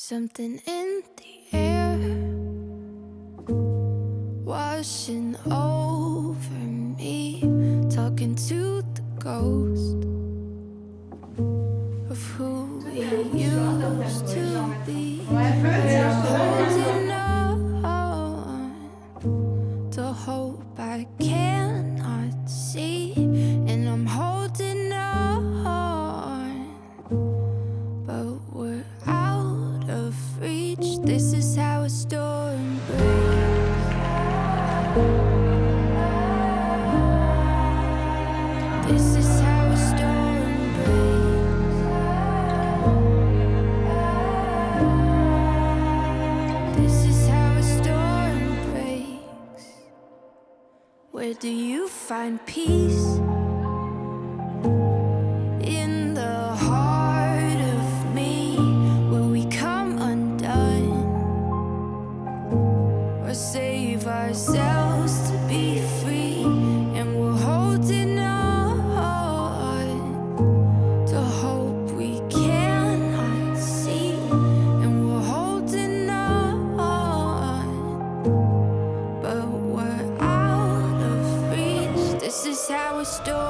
Something in the air washing over me, talking to the ghost of who we used to be. Holding on to hope I cannot see, and I'm holding on, but we're out of reach. This is how a storm breaks. This is how a storm breaks. This is how a storm breaks. Where do you find peace? In the heart of me, will we come undone or save ourselves to be free? And we're holding on to hope we cannot see, and we're holding on, but we're out of reach. This is how a storm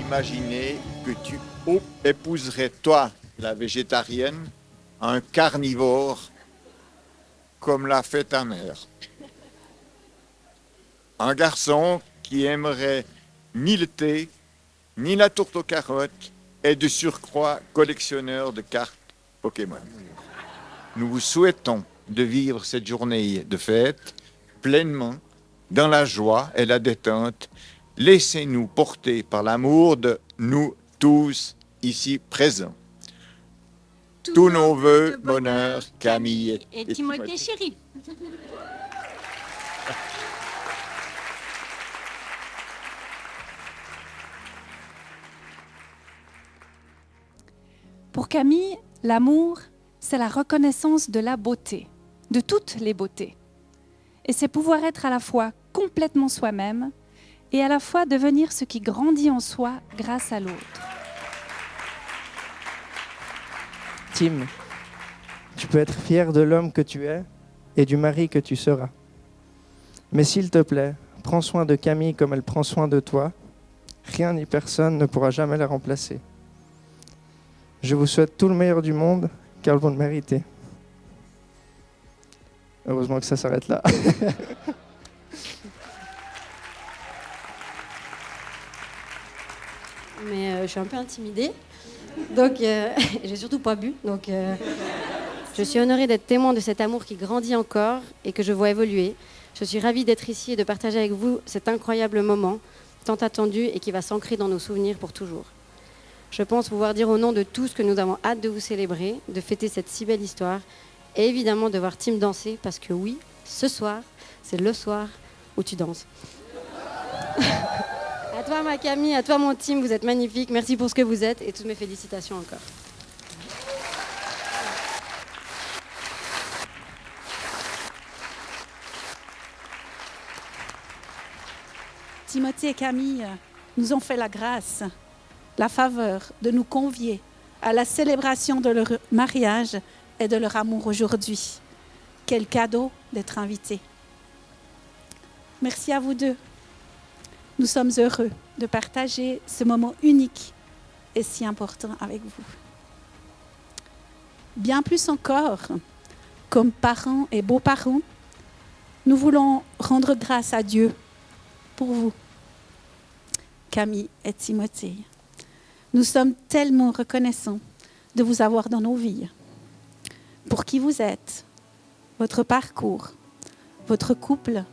imaginer que tu épouserais, toi, la végétarienne, un carnivore comme l'a fait ta mère. Un garçon qui aimerait ni le thé, ni la tourte aux carottes, et de surcroît collectionneur de cartes Pokémon. Nous vous souhaitons de vivre cette journée de fête pleinement, dans la joie et la détente. Laissez-nous porter par l'amour de nous tous ici présents. Tous nos vœux, bonheur, Camille et Timothée chéri. Pour Camille, l'amour, c'est la reconnaissance de la beauté, de toutes les beautés. Et c'est pouvoir être à la fois complètement soi-même et à la fois devenir ce qui grandit en soi grâce à l'autre. Tim, tu peux être fier de l'homme que tu es et du mari que tu seras. Mais s'il te plaît, prends soin de Camille comme elle prend soin de toi. Rien ni personne ne pourra jamais la remplacer. Je vous souhaite tout le meilleur du monde, car vous le méritez. Heureusement que ça s'arrête là. Mais je suis un peu intimidée, donc j'ai surtout pas bu. Donc je suis honorée d'être témoin de cet amour qui grandit encore et que je vois évoluer. Je suis ravie d'être ici et de partager avec vous cet incroyable moment, tant attendu et qui va s'ancrer dans nos souvenirs pour toujours. Je pense pouvoir dire au nom de tous que nous avons hâte de vous célébrer, de fêter cette si belle histoire et évidemment de voir Tim danser parce que oui, ce soir, c'est le soir où tu danses. À toi ma Camille, à toi mon Tim, vous êtes magnifiques, merci pour ce que vous êtes et toutes mes félicitations encore. Timothée et Camille nous ont fait la grâce, la faveur de nous convier à la célébration de leur mariage et de leur amour aujourd'hui. Quel cadeau d'être invités. Merci à vous deux. Nous sommes heureux de partager ce moment unique et si important avec vous. Bien plus encore, comme parents et beaux-parents, nous voulons rendre grâce à Dieu pour vous, Camille et Timothée. Nous sommes tellement reconnaissants de vous avoir dans nos vies. Pour qui vous êtes, votre parcours, votre couple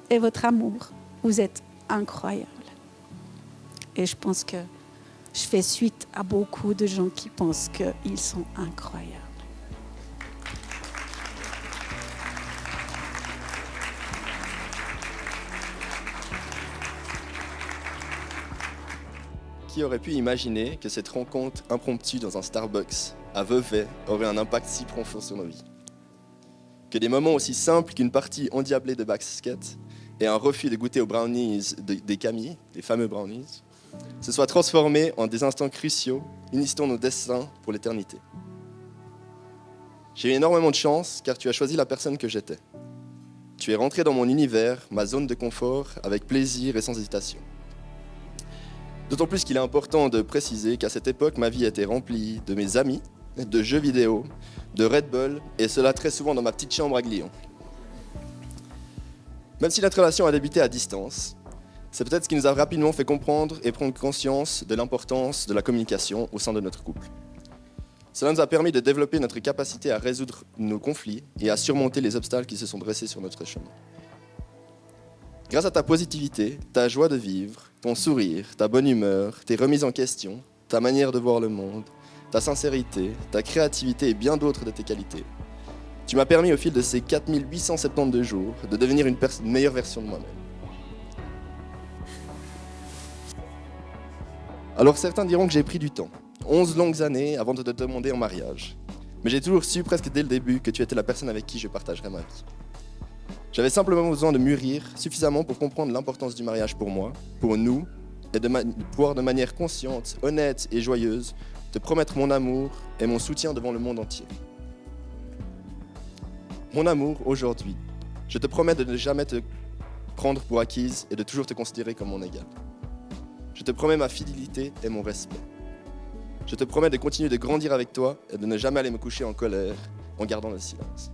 et votre amour, vous êtes incroyables. Et je pense que je fais suite à beaucoup de gens qui pensent qu'ils sont incroyables. Qui aurait pu imaginer que cette rencontre impromptue dans un Starbucks à Vevey aurait un impact si profond sur nos vies? Que des moments aussi simples qu'une partie endiablée de basket et un refus de goûter aux brownies des Camille, les fameux brownies, se soient transformés en des instants cruciaux, unissant nos destins pour l'éternité. J'ai eu énormément de chance car tu as choisi la personne que j'étais. Tu es rentré dans mon univers, ma zone de confort, avec plaisir et sans hésitation. D'autant plus qu'il est important de préciser qu'à cette époque, ma vie était remplie de mes amis, de jeux vidéo, de Red Bull, et cela très souvent dans ma petite chambre à Glion. Même si notre relation a débuté à distance, c'est peut-être ce qui nous a rapidement fait comprendre et prendre conscience de l'importance de la communication au sein de notre couple. Cela nous a permis de développer notre capacité à résoudre nos conflits et à surmonter les obstacles qui se sont dressés sur notre chemin. Grâce à ta positivité, ta joie de vivre, ton sourire, ta bonne humeur, tes remises en question, ta manière de voir le monde, ta sincérité, ta créativité et bien d'autres de tes qualités, tu m'as permis au fil de ces 4872 jours de devenir une meilleure version de moi-même. Alors certains diront que j'ai pris du temps, 11 longues années avant de te demander en mariage. Mais j'ai toujours su presque dès le début que tu étais la personne avec qui je partagerais ma vie. J'avais simplement besoin de mûrir suffisamment pour comprendre l'importance du mariage pour moi, pour nous, et de pouvoir de manière consciente, honnête et joyeuse te promettre mon amour et mon soutien devant le monde entier. Mon amour, aujourd'hui, je te promets de ne jamais te prendre pour acquise et de toujours te considérer comme mon égal. Je te promets ma fidélité et mon respect. Je te promets de continuer de grandir avec toi et de ne jamais aller me coucher en colère en gardant le silence.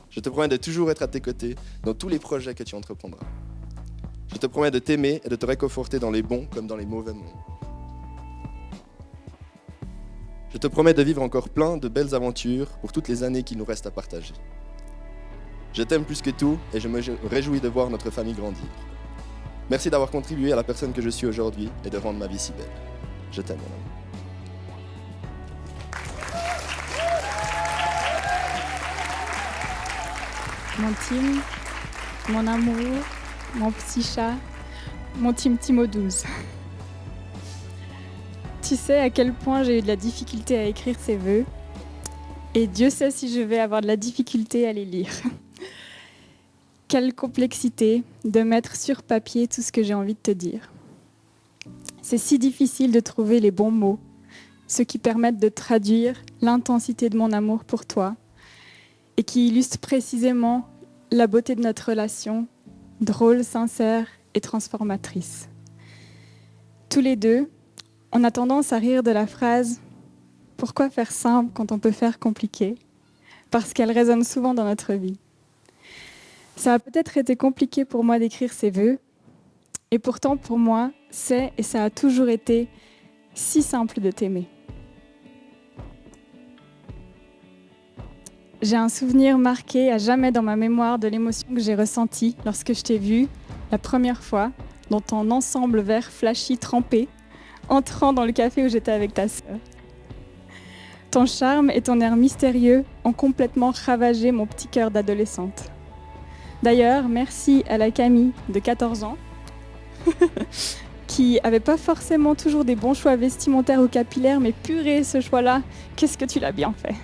Je te promets de toujours être à tes côtés dans tous les projets que tu entreprendras. Je te promets de t'aimer et de te réconforter dans les bons comme dans les mauvais moments. Je te promets de vivre encore plein de belles aventures pour toutes les années qu'il nous reste à partager. Je t'aime plus que tout et je me réjouis de voir notre famille grandir. Merci d'avoir contribué à la personne que je suis aujourd'hui et de rendre ma vie si belle. Je t'aime, mon amour. Mon Tim, mon amour, mon petit chat, mon Tim Timo 12. Tu sais à quel point j'ai eu de la difficulté à écrire ces vœux, et Dieu sait si je vais avoir de la difficulté à les lire. Quelle complexité de mettre sur papier tout ce que j'ai envie de te dire. C'est si difficile de trouver les bons mots, ceux qui permettent de traduire l'intensité de mon amour pour toi, et qui illustre précisément la beauté de notre relation, drôle, sincère et transformatrice. Tous les deux, on a tendance à rire de la phrase « Pourquoi faire simple quand on peut faire compliqué ?» parce qu'elle résonne souvent dans notre vie. Ça a peut-être été compliqué pour moi d'écrire ces vœux, et pourtant pour moi, c'est et ça a toujours été si simple de t'aimer. J'ai un souvenir marqué à jamais dans ma mémoire de l'émotion que j'ai ressentie lorsque je t'ai vue la première fois dans ton ensemble vert flashy trempé, entrant dans le café où j'étais avec ta sœur. Ton charme et ton air mystérieux ont complètement ravagé mon petit cœur d'adolescente. D'ailleurs, merci à la Camille de 14 ans, qui avait pas forcément toujours des bons choix vestimentaires ou capillaires, mais purée, ce choix-là, qu'est-ce que tu l'as bien fait.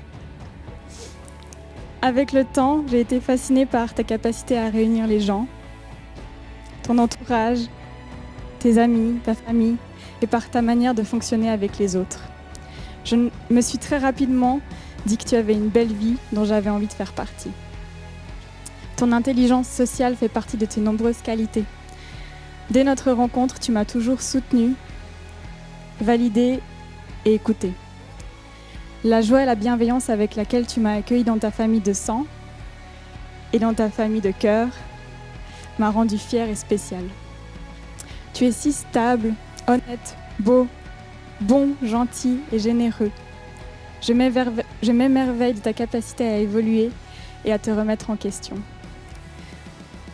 Avec le temps, j'ai été fascinée par ta capacité à réunir les gens, ton entourage, tes amis, ta famille, et par ta manière de fonctionner avec les autres. Je me suis très rapidement dit que tu avais une belle vie dont j'avais envie de faire partie. Ton intelligence sociale fait partie de tes nombreuses qualités. Dès notre rencontre, tu m'as toujours soutenue, validée et écoutée. La joie et la bienveillance avec laquelle tu m'as accueillie dans ta famille de sang et dans ta famille de cœur m'a rendue fière et spéciale. Tu es si stable, honnête, beau, bon, gentil et généreux. Je m'émerveille de ta capacité à évoluer et à te remettre en question.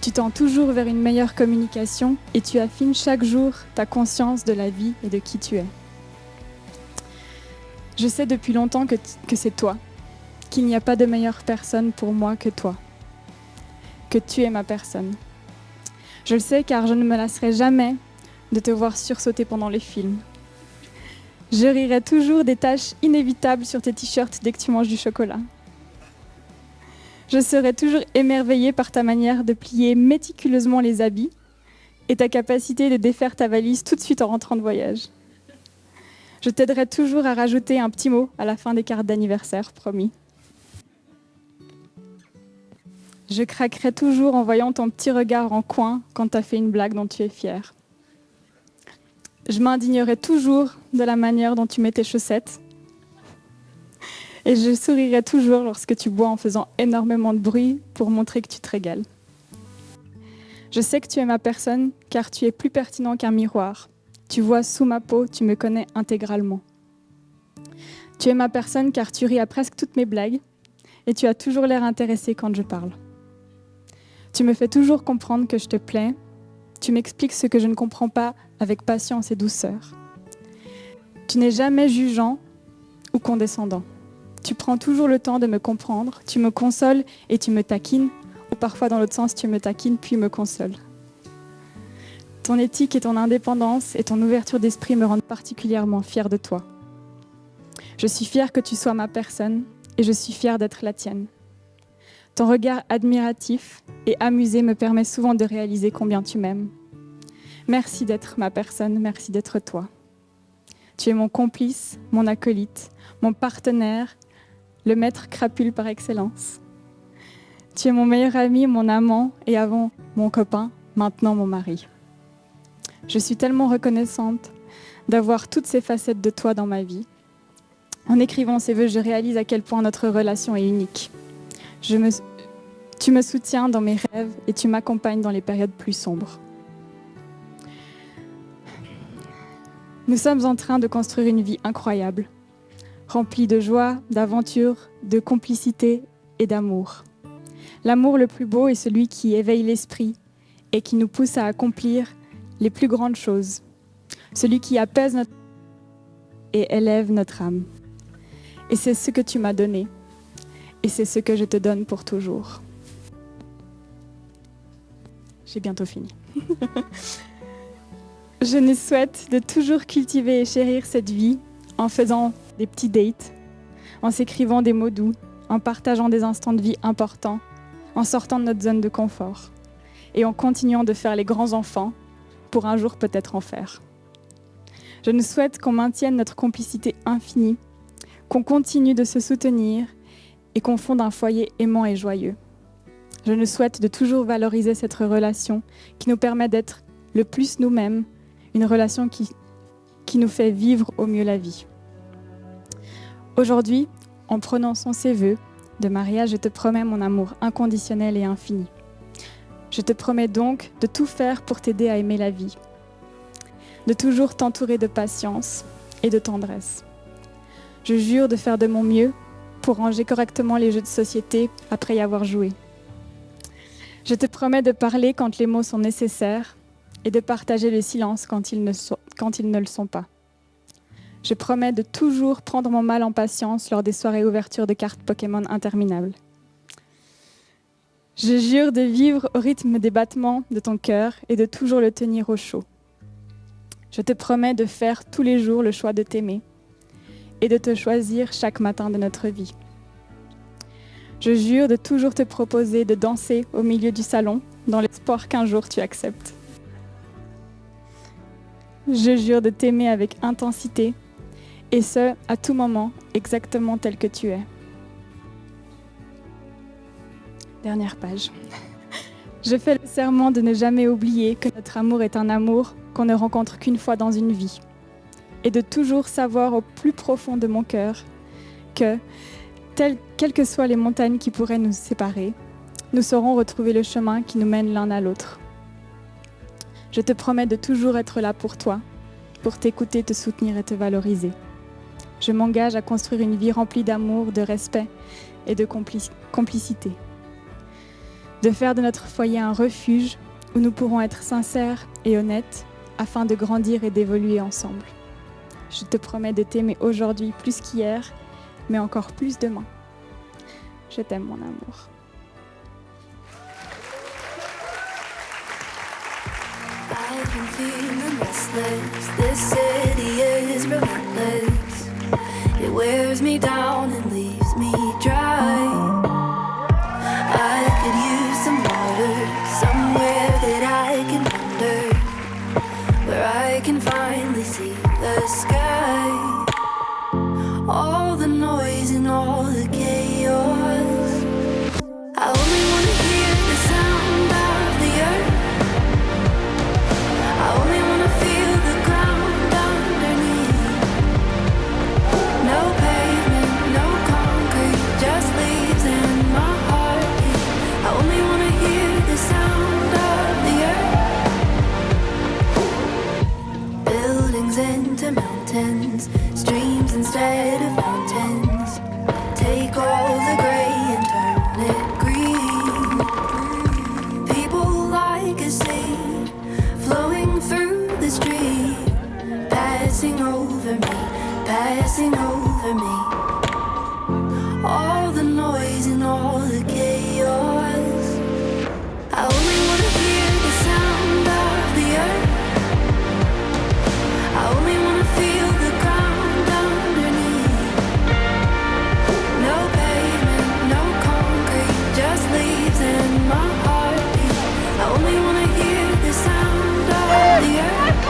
Tu tends toujours vers une meilleure communication et tu affines chaque jour ta conscience de la vie et de qui tu es. Je sais depuis longtemps que c'est toi, qu'il n'y a pas de meilleure personne pour moi que toi, que tu es ma personne. Je le sais car je ne me lasserai jamais de te voir sursauter pendant les films. Je rirai toujours des taches inévitables sur tes t-shirts dès que tu manges du chocolat. Je serai toujours émerveillée par ta manière de plier méticuleusement les habits et ta capacité de défaire ta valise tout de suite en rentrant de voyage. Je t'aiderai toujours à rajouter un petit mot à la fin des cartes d'anniversaire, promis. Je craquerai toujours en voyant ton petit regard en coin quand tu as fait une blague dont tu es fière. Je m'indignerai toujours de la manière dont tu mets tes chaussettes. Et je sourirai toujours lorsque tu bois en faisant énormément de bruit pour montrer que tu te régales. Je sais que tu es ma personne car tu es plus pertinent qu'un miroir. Tu vois sous ma peau, tu me connais intégralement. Tu es ma personne car tu ris à presque toutes mes blagues et tu as toujours l'air intéressé quand je parle. Tu me fais toujours comprendre que je te plais. Tu m'expliques ce que je ne comprends pas avec patience et douceur. Tu n'es jamais jugeant ou condescendant. Tu prends toujours le temps de me comprendre, tu me consoles et tu me taquines, ou parfois dans l'autre sens, tu me taquines puis me consoles. Ton éthique et ton indépendance et ton ouverture d'esprit me rendent particulièrement fière de toi. Je suis fière que tu sois ma personne et je suis fière d'être la tienne. Ton regard admiratif et amusé me permet souvent de réaliser combien tu m'aimes. Merci d'être ma personne, merci d'être toi. Tu es mon complice, mon acolyte, mon partenaire, le maître crapule par excellence. Tu es mon meilleur ami, mon amant et avant mon copain, maintenant mon mari. Je suis tellement reconnaissante d'avoir toutes ces facettes de toi dans ma vie. En écrivant ces vœux, je réalise à quel point notre relation est unique. Tu me soutiens dans mes rêves et tu m'accompagnes dans les périodes plus sombres. Nous sommes en train de construire une vie incroyable, remplie de joie, d'aventure, de complicité et d'amour. L'amour le plus beau est celui qui éveille l'esprit et qui nous pousse à accomplir les plus grandes choses. Celui qui apaise notre et élève notre âme. Et c'est ce que tu m'as donné. Et c'est ce que je te donne pour toujours. J'ai bientôt fini. Je nous souhaite de toujours cultiver et chérir cette vie en faisant des petits dates, en s'écrivant des mots doux, en partageant des instants de vie importants, en sortant de notre zone de confort et en continuant de faire les grands enfants pour un jour peut-être en faire. Je nous souhaite qu'on maintienne notre complicité infinie, qu'on continue de se soutenir et qu'on fonde un foyer aimant et joyeux. Je nous souhaite de toujours valoriser cette relation qui nous permet d'être le plus nous-mêmes, une relation qui nous fait vivre au mieux la vie. Aujourd'hui, en prononçant ces vœux de mariage, je te promets mon amour inconditionnel et infini. Je te promets donc de tout faire pour t'aider à aimer la vie, de toujours t'entourer de patience et de tendresse. Je jure de faire de mon mieux pour ranger correctement les jeux de société après y avoir joué. Je te promets de parler quand les mots sont nécessaires et de partager le silence quand ils ne le sont pas. Je promets de toujours prendre mon mal en patience lors des soirées ouverture de cartes Pokémon interminables. Je jure de vivre au rythme des battements de ton cœur et de toujours le tenir au chaud. Je te promets de faire tous les jours le choix de t'aimer et de te choisir chaque matin de notre vie. Je jure de toujours te proposer de danser au milieu du salon dans l'espoir qu'un jour tu acceptes. Je jure de t'aimer avec intensité et ce, à tout moment, exactement tel que tu es. Dernière page. Je fais le serment de ne jamais oublier que notre amour est un amour qu'on ne rencontre qu'une fois dans une vie et de toujours savoir au plus profond de mon cœur que, quelles que soient les montagnes qui pourraient nous séparer, nous saurons retrouver le chemin qui nous mène l'un à l'autre. Je te promets de toujours être là pour toi, pour t'écouter, te soutenir et te valoriser. Je m'engage à construire une vie remplie d'amour, de respect et de complicité. De faire de notre foyer un refuge où nous pourrons être sincères et honnêtes afin de grandir et d'évoluer ensemble. Je te promets de t'aimer aujourd'hui plus qu'hier, mais encore plus demain. Je t'aime, mon amour. I've been feeling restless. This city is relentless. It wears me down and leaves me dry. I could use some water, somewhere that I can wander, where I can finally see the sky. All the noise and all the chaos, I only want to hear the sound of the earth. I only want to feel the ground underneath. No pavement, no concrete, just leaves and my heartbeat. I only want to hear the sound of the earth. Buildings into mountains, streams instead of fountains. Take all the gray and turn it green. People like a sea flowing through the street, passing over me, passing over me. All the noise and all the chaos, I only want to hear the sound of the earth. I only want to feel the ground underneath. No pavement, no concrete, just leaves and my heartbeat. I only want to hear the sound of the earth.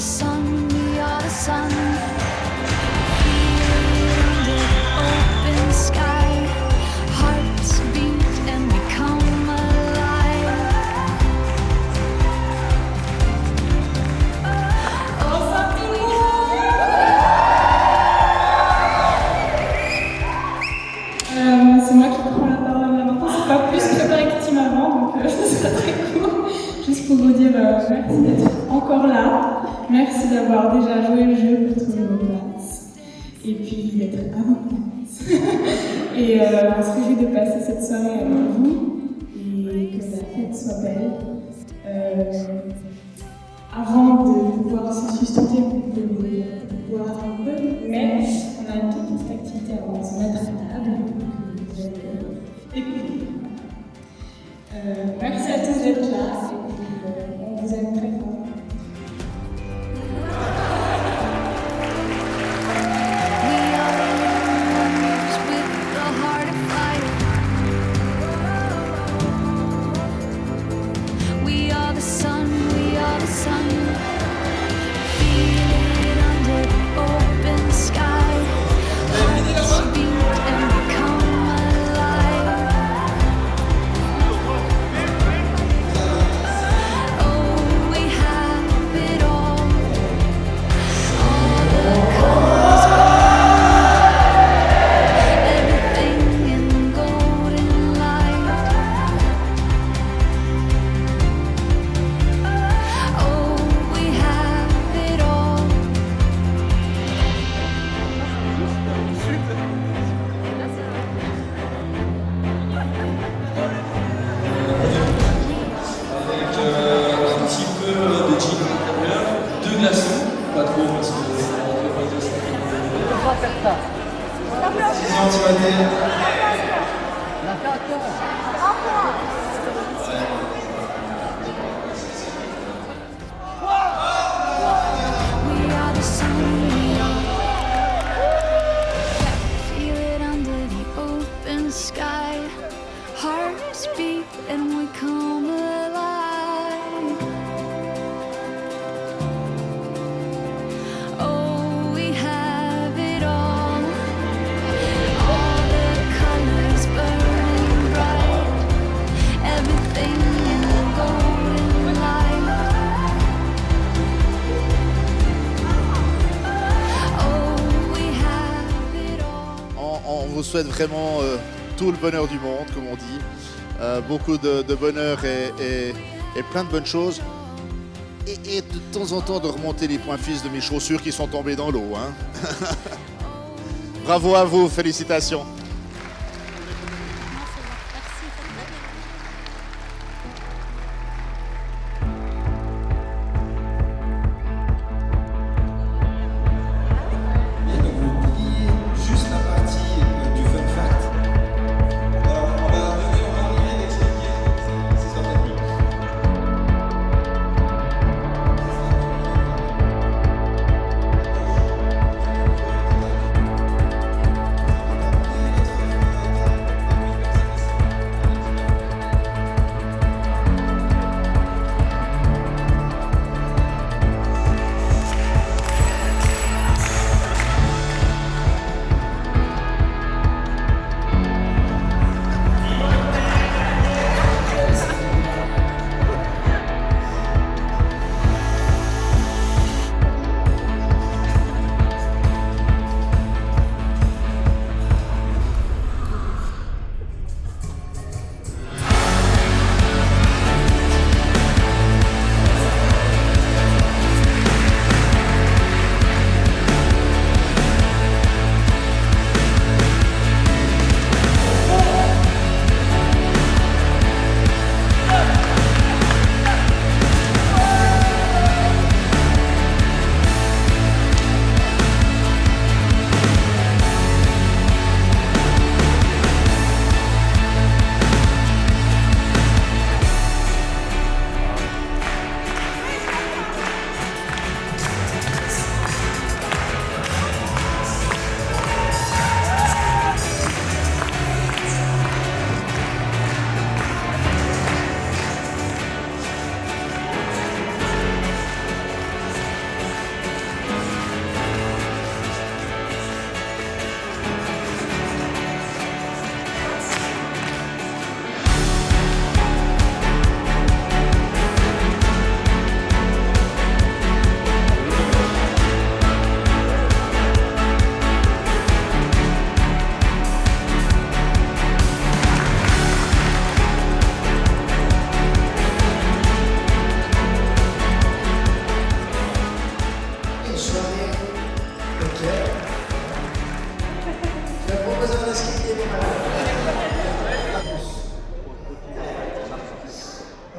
sun, we are the sun. Feeling under open sky, hearts beat and we come alive. C'est moi qui prends la parole là maintenant. C'est pas plus préparé que Tim avant, donc ce sera très court. Juste pour vous dire merci d'être encore là. Merci d'avoir déjà joué le jeu pour trouver vos places. Et puis d'être à vos places. Et on se réjouit de passer cette soirée avec vous et que la fête soit belle. Avant de pouvoir se sustenter, vous pouvez boire un peu, mais on a une toute petite activité avant de se mettre à table. Écoutez. Merci à tous d'être là et on vous aime très fort. We are warriors with a heart of fire. We are the sun, we are the sun. Feel it under open sky. Hearts beat and we come alive. Oh, we have it all. All the colors burn. Everything in golden light. Oh, we have it all. Un petit peu de gin à l'intérieur, 2 glaçons, pas trop parce que c'est rentré pas de ça. On peut pas faire ça. Sinon, tu vas dire. We are the sun, we feel it under the open sky. Hearts beat and we come alive. Oh, we have it all. All the colors burning bright. Everything in golden light. Oh, we have it all. On vous souhaite vraiment tout le bonheur du monde, comme on dit. Beaucoup de bonheur et plein de bonnes choses. Et de temps en temps de remonter les points fixes de mes chaussures qui sont tombées dans l'eau. Hein. Bravo à vous, félicitations. Et donc vous oubliez juste la partie du fun fact. Alors on va arriver d'expliquer, ce sera peut-être mieux.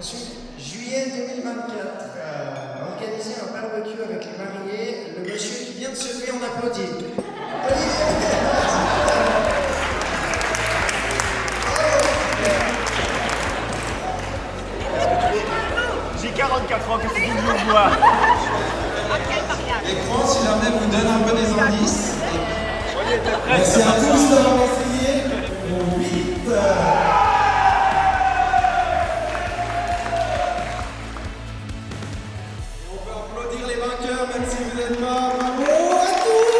Ensuite, juillet 2024, organiser un barbecue avec les mariés. Le monsieur qui vient de se lever, on applaudit. J'ai 44 ans, qu'est-ce que vous voulez voir? L'écran, si jamais vous donne un peu des indices. Merci à tous d'avoir essayé. Pour 8. On peut applaudir les vainqueurs, même si vous n'êtes pas. Bravo à tous!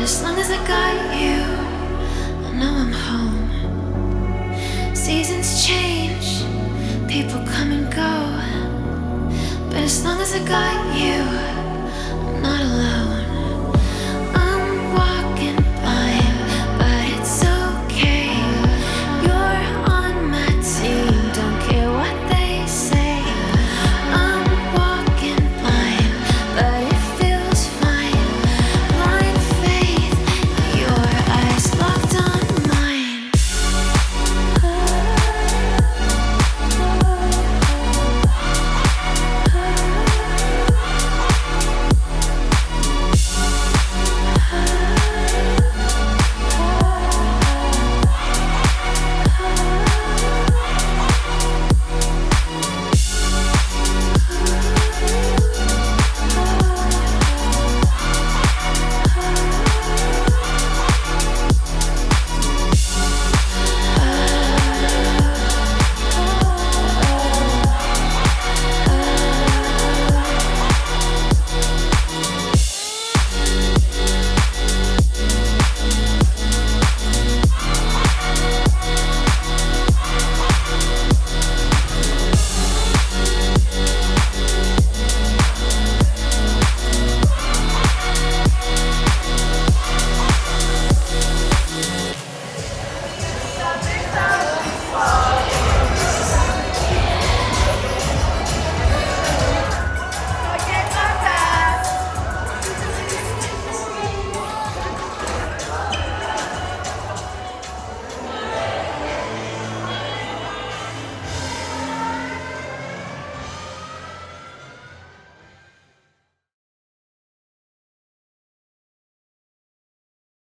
As long as I got you, I know I'm home. Seasons change, people come and go, but as long as I got you,